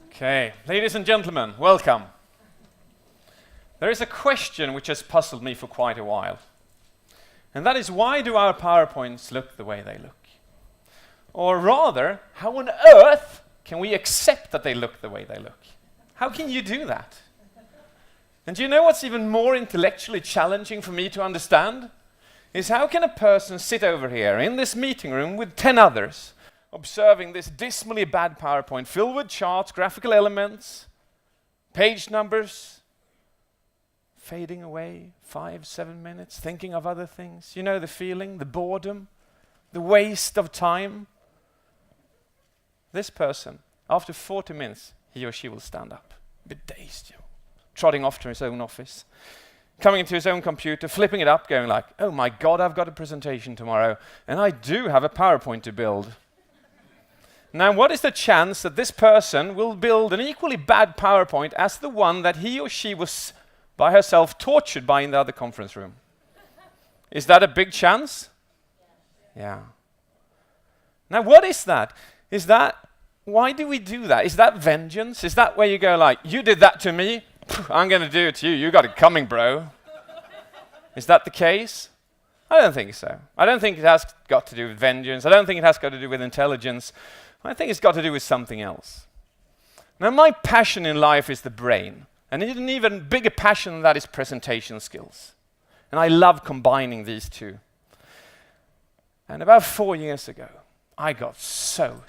Okay, ladies and gentlemen, welcome. There is a question which has puzzled me for quite a while. And that is, why do our PowerPoints look the way they look? Or rather, how on earth can we accept that they look the way they look? How can you do that? And do you know what's even more intellectually challenging for me to understand? Is how can a person sit over here in this meeting room with 10 others, observing this dismally bad PowerPoint filled with charts, graphical elements, page numbers, fading away 5-7 minutes, thinking of other things. You know the feeling, the boredom, the waste of time. This person, after 40 minutes, he or she will stand up, a bit dazed, trotting off to his own office, coming into his own computer, flipping it up, going like, oh my God, I've got a presentation tomorrow, and I do have a PowerPoint to build. Now, what is the chance that this person will build an equally bad PowerPoint as the one that he or she was by herself tortured by in the other conference room? Is that a big chance? Yeah. Now, what is that? Why do we do that? Is that vengeance? Is that where you go like, you did that to me, I'm going to do it to you, you got it coming, bro? Is that the case? I don't think so. I don't think it has got to do with vengeance. I don't think it has got to do with intelligence. I think it's got to do with something else. Now, my passion in life is the brain. And an even bigger passion than that is presentation skills. And I love combining these two. And about 4 years ago, I got so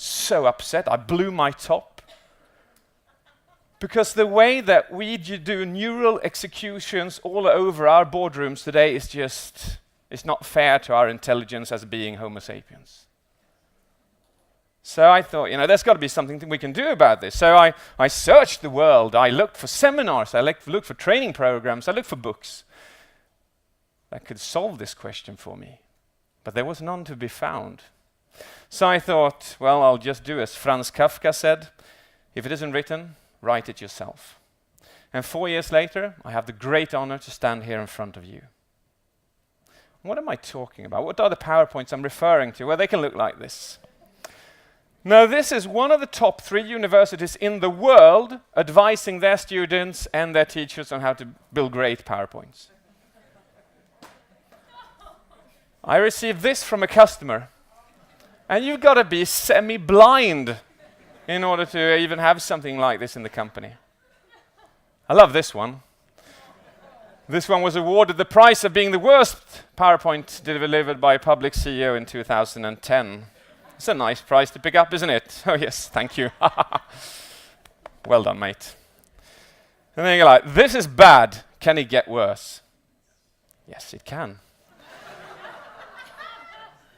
upset. I blew my top. Because the way that we do neural executions all over our boardrooms today is just, it's not fair to our intelligence as being Homo sapiens. So I thought, there's got to be something that we can do about this. So I searched the world. I looked for seminars. I looked for training programs. I looked for books that could solve this question for me. But there was none to be found. So I thought, well, I'll just do as Franz Kafka said. If it isn't written, write it yourself. And 4 years later, I have the great honor to stand here in front of you. What am I talking about? What are the PowerPoints I'm referring to? Well, they can look like this. Now, this is one of the top 3 universities in the world advising their students and their teachers on how to build great PowerPoints. I received this from a customer. And you've got to be semi-blind in order to even have something like this in the company. I love this one. This one was awarded the prize of being the worst PowerPoint delivered by a public CEO in 2010. It's a nice prize to pick up, isn't it? Oh yes, thank you. Well done, mate. And then you're like, this is bad. Can it get worse? Yes, it can.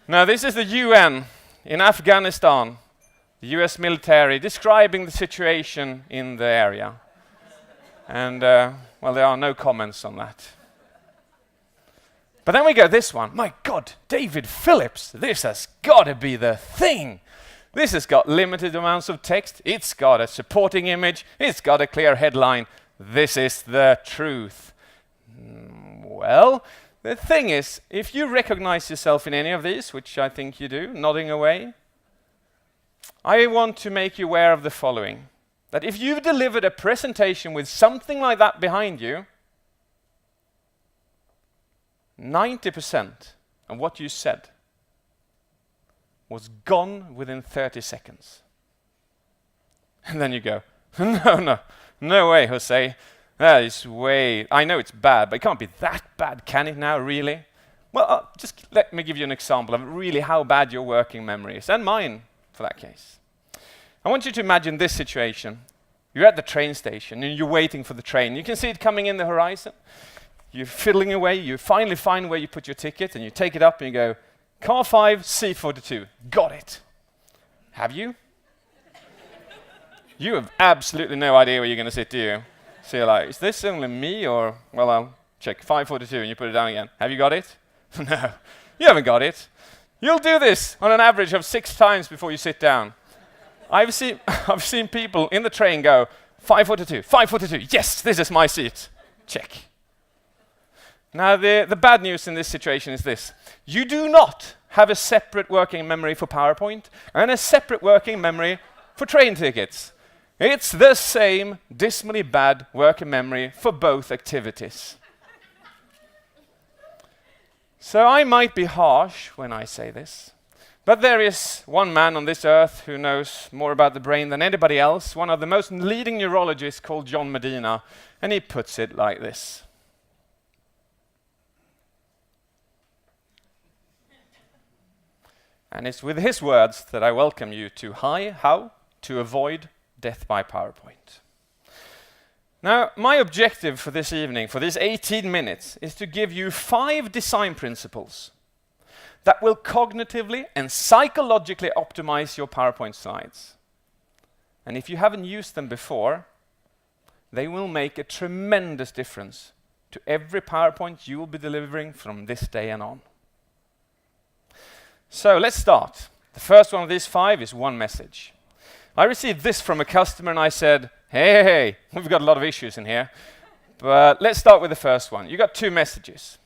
Now, this is the UN in Afghanistan, the US military, describing the situation in the area. And, well, there are no comments on that. But then we go this one. My God, David Phillips, this has got to be the thing. This has got limited amounts of text. It's got a supporting image. It's got a clear headline. This is the truth. Well, the thing is, if you recognize yourself in any of these, which I think you do, nodding away, I want to make you aware of the following. That if you've delivered a presentation with something like that behind you, 90% of what you said was gone within 30 seconds. And then you go, no way, Jose. That is way, I know it's bad, but it can't be that bad, can it now, really? Well, just let me give you an example of really how bad your working memory is, and mine, for that case. I want you to imagine this situation. You're at the train station, and you're waiting for the train. You can see it coming in the horizon. You're fiddling away, you finally find where you put your ticket, and you take it up and you go, car 5, C42, got it. Have you? You have absolutely no idea where you're going to sit, do you? So you're like, is this only me, or, well, I'll check, 542, and you put it down again. Have you got it? No, you haven't got it. You'll do this on an average of 6 times before you sit down. I've seen people in the train go, 542, 542, yes, this is my seat. Check. Now, the bad news in this situation is this. You do not have a separate working memory for PowerPoint and a separate working memory for train tickets. It's the same dismally bad working memory for both activities. So I might be harsh when I say this, but there is one man on this earth who knows more about the brain than anybody else, one of the most leading neurologists called John Medina, and he puts it like this. And it's with his words that I welcome you to How to Avoid Death by PowerPoint. Now, my objective for this evening, for these 18 minutes, is to give you 5 design principles that will cognitively and psychologically optimize your PowerPoint slides. And if you haven't used them before, they will make a tremendous difference to every PowerPoint you will be delivering from this day and on. So let's start. The first one of these 5 is one message. I received this from a customer and I said, hey, we've got a lot of issues in here, but let's start with the first one. You got 2 messages.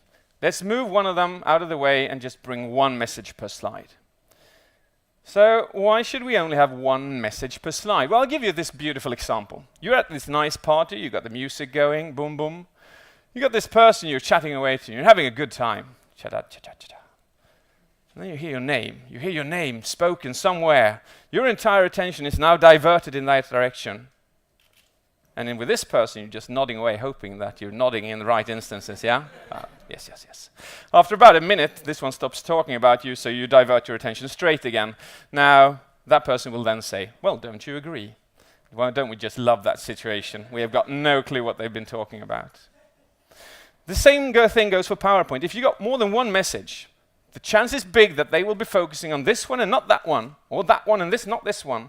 Let's move one of them out of the way and just bring one message per slide. So why should we only have one message per slide? Well, I'll give you this beautiful example. You're at this nice party, you got the music going, boom, boom. You got this person you're chatting away to, you're having a good time. Cha-da, cha-cha, cha-cha. And then you hear your name spoken somewhere. Your entire attention is now diverted in that direction. And then with this person, you're just nodding away, hoping that you're nodding in the right instances, yeah? Yes, yes, yes. After about a minute, this one stops talking about you, so you divert your attention straight again. Now, that person will then say, well, don't you agree? Why don't we just love that situation? We have got no clue what they've been talking about. The same thing goes for PowerPoint. If you got more than one message, the chance is big that they will be focusing on this one and not that one, or that one and this, not this one.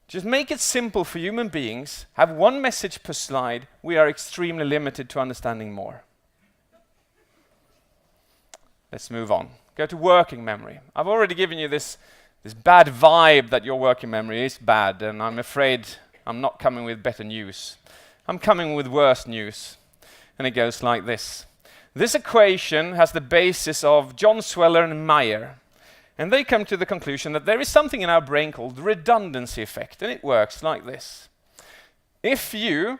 Just make it simple for human beings. Have one message per slide. We are extremely limited to understanding more. Let's move on. Go to working memory. I've already given you this bad vibe that your working memory is bad, and I'm afraid I'm not coming with better news. I'm coming with worse news. And it goes like this. This equation has the basis of John Sweller and Meyer. And they come to the conclusion that there is something in our brain called the redundancy effect, and it works like this. If you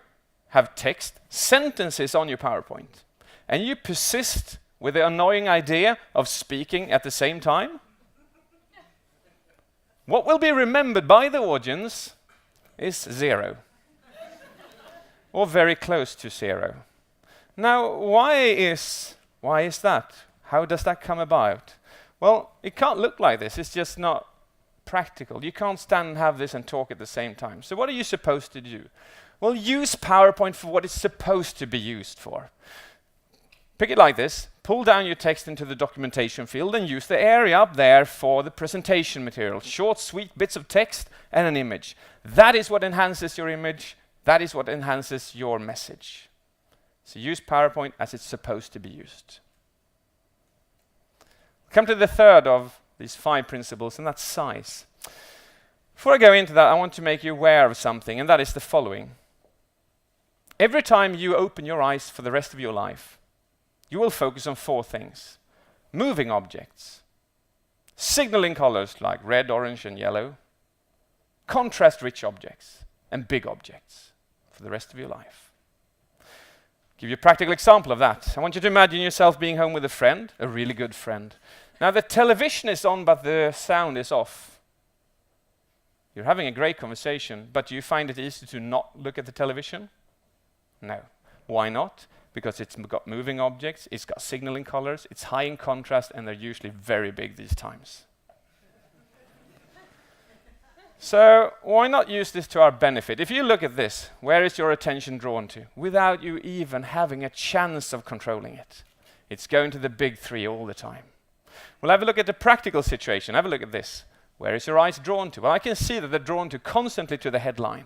have text, sentences on your PowerPoint, and you persist with the annoying idea of speaking at the same time, what will be remembered by the audience is 0. Or very close to 0. Now, why is that? How does that come about? Well, it can't look like this. It's just not practical. You can't stand and have this and talk at the same time. So what are you supposed to do? Well, use PowerPoint for what it's supposed to be used for. Pick it like this. Pull down your text into the documentation field and use the area up there for the presentation material. Short, sweet bits of text and an image. That is what enhances your image. That is what enhances your message. So use PowerPoint as it's supposed to be used. Come to the third of these 5 principles, and that's size. Before I go into that, I want to make you aware of something, and that is the following. Every time you open your eyes for the rest of your life, you will focus on 4 things. Moving objects, signaling colors like red, orange, and yellow, contrast-rich objects, and big objects for the rest of your life. Give you a practical example of that. I want you to imagine yourself being home with a friend, a really good friend. Now the television is on, but the sound is off. You're having a great conversation, but do you find it easy to not look at the television? No. Why not? Because it's got moving objects, it's got signaling colors, it's high in contrast, and they're usually very big these times. So why not use this to our benefit? If you look at this, where is your attention drawn to? Without you even having a chance of controlling it. It's going to the big 3 all the time. Well, have a look at the practical situation. Have a look at this. Where is your eyes drawn to? Well, I can see that they're drawn to constantly to the headline.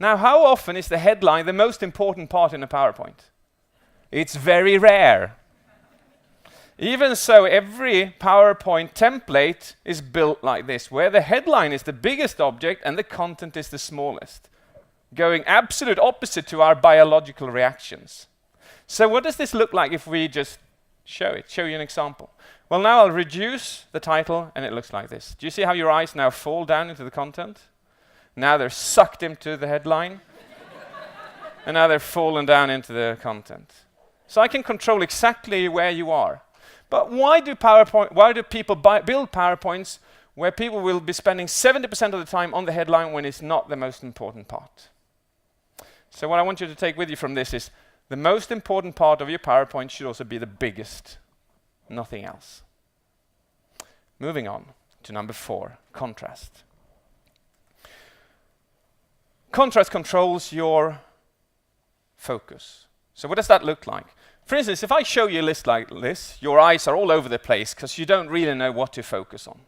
Now, how often is the headline the most important part in a PowerPoint? It's very rare. Even so, every PowerPoint template is built like this, where the headline is the biggest object and the content is the smallest, going absolute opposite to our biological reactions. So what does this look like if we just show you an example? Well, now I'll reduce the title, and it looks like this. Do you see how your eyes now fall down into the content? Now they're sucked into the headline, and now they're fallen down into the content. So I can control exactly where you are. But why do people build PowerPoints where people will be spending 70% of the time on the headline when it's not the most important part? So what I want you to take with you from this is the most important part of your PowerPoint should also be the biggest, nothing else. Moving on to number 4, contrast. Contrast controls your focus. So what does that look like? For instance, if I show you a list like this, your eyes are all over the place because you don't really know what to focus on.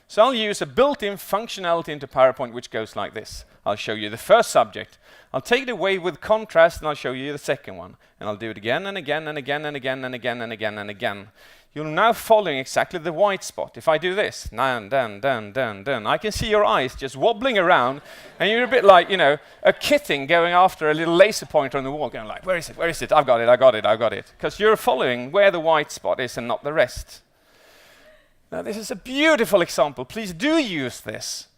So I'll use a built-in functionality into PowerPoint which goes like this. I'll show you the first subject. I'll take it away with contrast and I'll show you the second one. And I'll do it again and again and again and again and again and again and again. You're now following exactly the white spot. If I do this, dun, I can see your eyes just wobbling around, and you're a bit like, a kitten going after a little laser pointer on the wall, going like, where is it, where is it? I've got it. Because you're following where the white spot is and not the rest. Now this is a beautiful example. Please do use this.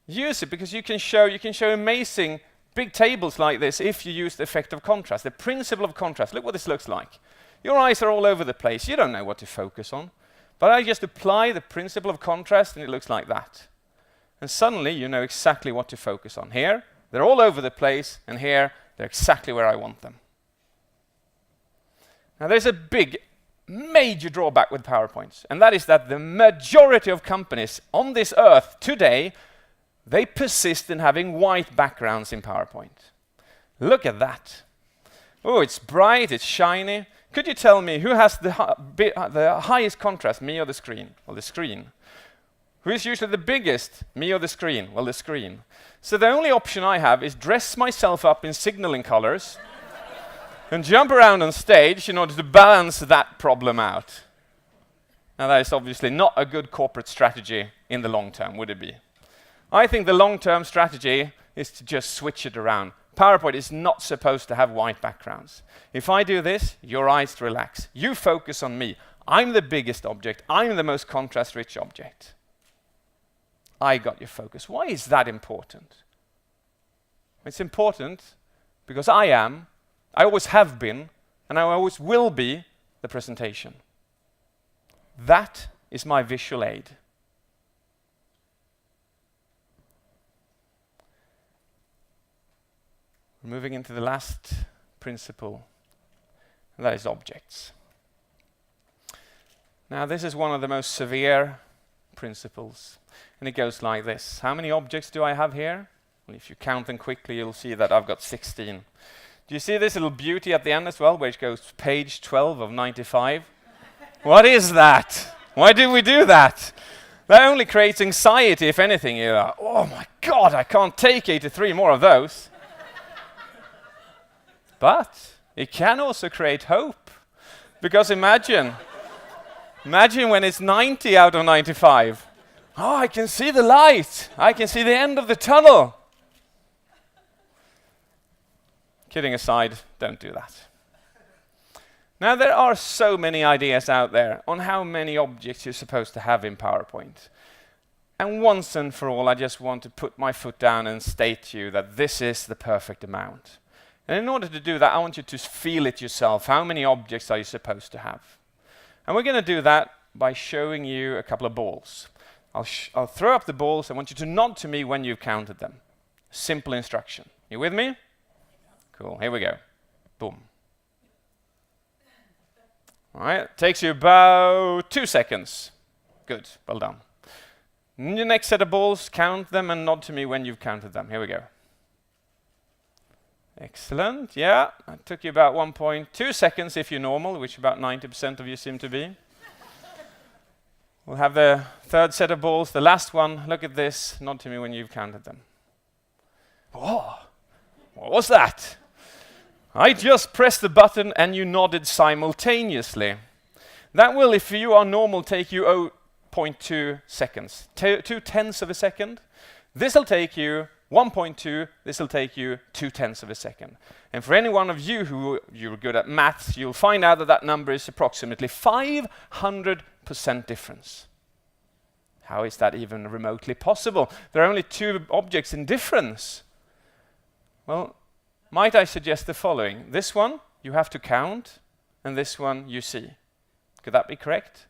Use it because you can show amazing big tables like this if you use the effect of contrast, the principle of contrast. Look what this looks like. Your eyes are all over the place. You don't know what to focus on. But I just apply the principle of contrast and it looks like that. And suddenly you know exactly what to focus on. Here, they're all over the place, and here, they're exactly where I want them. Now there's a big, major drawback with PowerPoints, and that is that the majority of companies on this earth today, they persist in having white backgrounds in PowerPoint. Look at that. Oh, it's bright, it's shiny. Could you tell me who has the highest contrast, me or the screen? Well, the screen. Who is usually the biggest, me or the screen? Well, the screen. So the only option I have is dress myself up in signaling colors and jump around on stage in order to balance that problem out. Now, that is obviously not a good corporate strategy in the long term, would it be? I think the long-term strategy is to just switch it around. PowerPoint is not supposed to have white backgrounds. If I do this, your eyes relax. You focus on me. I'm the biggest object. I'm the most contrast-rich object. I got your focus. Why is that important? It's important because I always have been, and I always will be the presentation. That is my visual aid. Moving into the last principle, and that is objects. Now this is one of the most severe principles, and it goes like this. How many objects do I have here? Well, if you count them quickly, you'll see that I've got 16. Do you see this little beauty at the end as well, which goes page 12 of 95? What is that? Why do we do that? That only creates anxiety, if anything. You're like, oh my God, I can't take 83 more of those. But it can also create hope. Because imagine when it's 90 out of 95. Oh, I can see the light. I can see the end of the tunnel. Kidding aside, don't do that. Now, there are so many ideas out there on how many objects you're supposed to have in PowerPoint. And once and for all, I just want to put my foot down and state to you that this is the perfect amount. And in order to do that, I want you to feel it yourself. How many objects are you supposed to have? And we're going to do that by showing you a couple of balls. I'll throw up the balls. I want you to nod to me when you've counted them. Simple instruction. You with me? Cool. Here we go. Boom. All right. Takes you about 2 seconds. Good. Well done. Your next set of balls, count them and nod to me when you've counted them. Here we go. Excellent. Yeah, it took you about 1.2 seconds if you're normal, which about 90% of you seem to be. We'll have the third set of balls, the last one. Look at this. Nod to me when you've counted them. Whoa! What was that? I just pressed the button and you nodded simultaneously. That will, if you are normal, take you 0.2 seconds. 2/10 of a second. This will take you 1.2, this will take you 0.2 of a second. And for any one of you who you're good at maths, you'll find out that that number is approximately 500% difference. How is that even remotely possible? There are only two objects in difference. Well, might I suggest the following? This one you have to count, and this one you see. Could that be correct?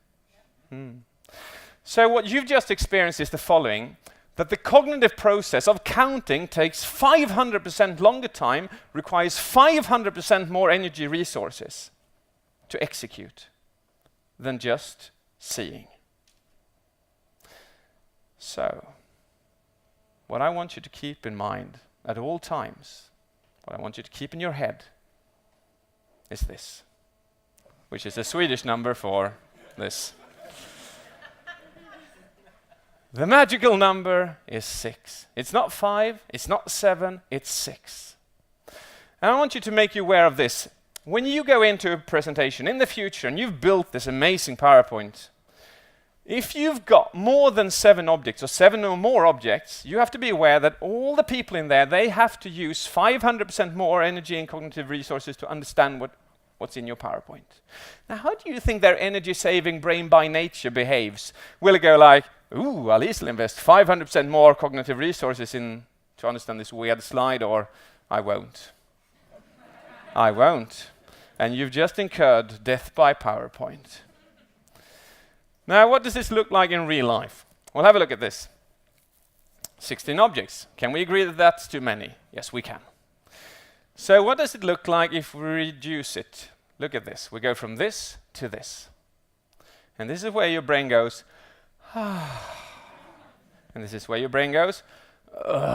So what you've just experienced is the following, that the cognitive process of counting takes 500% longer time, requires 500% more energy resources to execute than just seeing. So, what I want you to keep in mind at all times, what I want you to keep in your head is this, which is a Swedish number for this. The magical number is 6. It's not 5, it's not 7, it's 6. And I want you to make you aware of this. When you go into a presentation in the future and you've built this amazing PowerPoint, if you've got more than 7 objects or 7 or more objects, you have to be aware that all the people in there, they have to use 500% more energy and cognitive resources to understand what's in your PowerPoint. Now, how do you think their energy-saving brain by nature behaves? Will it go like, ooh, I'll easily invest 500% more cognitive resources to understand this weird slide, or I won't. I won't. And you've just incurred death by PowerPoint. Now, what does this look like in real life? Well, have a look at this. 16 objects. Can we agree that that's too many? Yes, we can. So what does it look like if we reduce it? Look at this. We go from this to this. And this is where your brain goes, and this is where your brain goes, And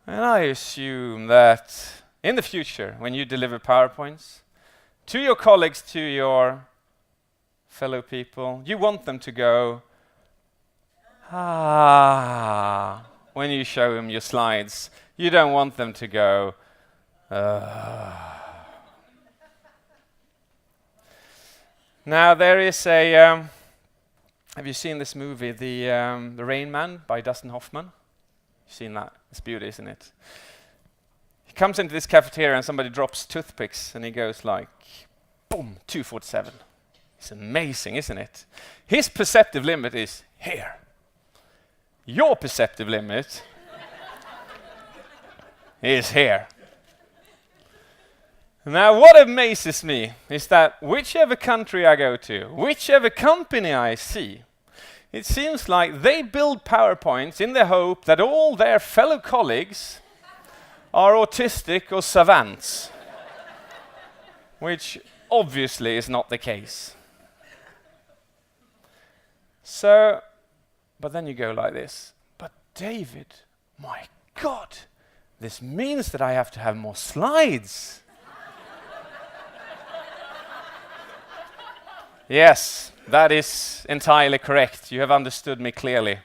I assume that in the future, when you deliver PowerPoints to your colleagues, to your fellow people, you want them to go, when you show them your slides. You don't want them to go, Now there is a, have you seen this movie, The Rain Man by Dustin Hoffman? You've seen that? It's beauty, isn't it? He comes into this cafeteria and somebody drops toothpicks and he goes like, boom, 247. It's amazing, isn't it? His perceptive limit is here. Your perceptive limit is here. Now, what amazes me is that whichever country I go to, whichever company I see, it seems like they build PowerPoints in the hope that all their fellow colleagues are autistic or savants, which obviously is not the case. So, but then you go like this, but David, my God, this means that I have to have more slides. Yes, that is entirely correct. You have understood me clearly.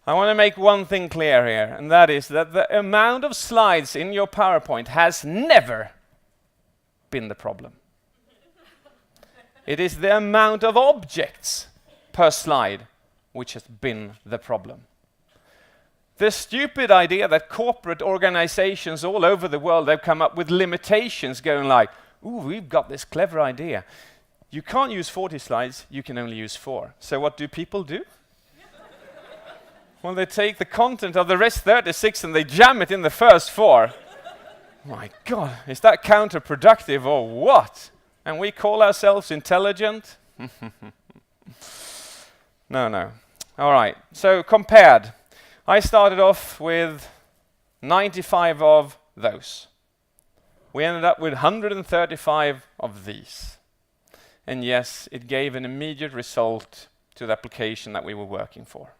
I want to make one thing clear here, and that is that the amount of slides in your PowerPoint has never been the problem. It is the amount of objects per slide which has been the problem. The stupid idea that corporate organizations all over the world have come up with limitations going like, ooh, we've got this clever idea. You can't use 40 slides, you can only use 4. So what do people do? Well, they take the content of the rest 36 and they jam it in the first 4. My God, is that counterproductive or what? And we call ourselves intelligent? No. All right, so compared. I started off with 95 of those. We ended up with 135 of these. And yes, it gave an immediate result to the application that we were working for.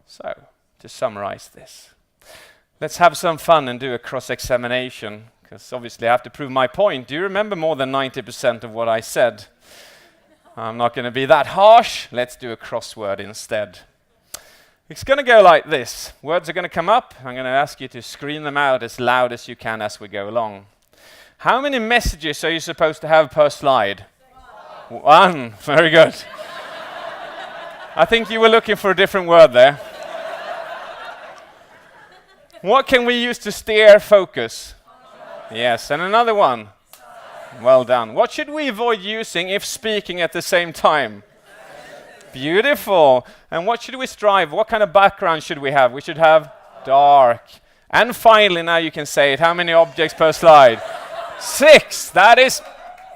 So, to summarize this, let's have some fun and do a cross-examination, because obviously I have to prove my point. Do you remember more than 90% of what I said? I'm not going to be that harsh. Let's do a crossword instead. It's going to go like this. Words are going to come up. I'm going to ask you to scream them out as loud as you can as we go along. How many messages are you supposed to have per slide? One. Very good. I think you were looking for a different word there. What can we use to steer focus? Yes, and another one. Well done. What should we avoid using if speaking at the same time? Beautiful. And what should we strive? What kind of background should we have? We should have dark. And finally, now you can say it. How many objects per slide? 6. That is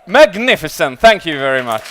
magnificent. Thank you very much.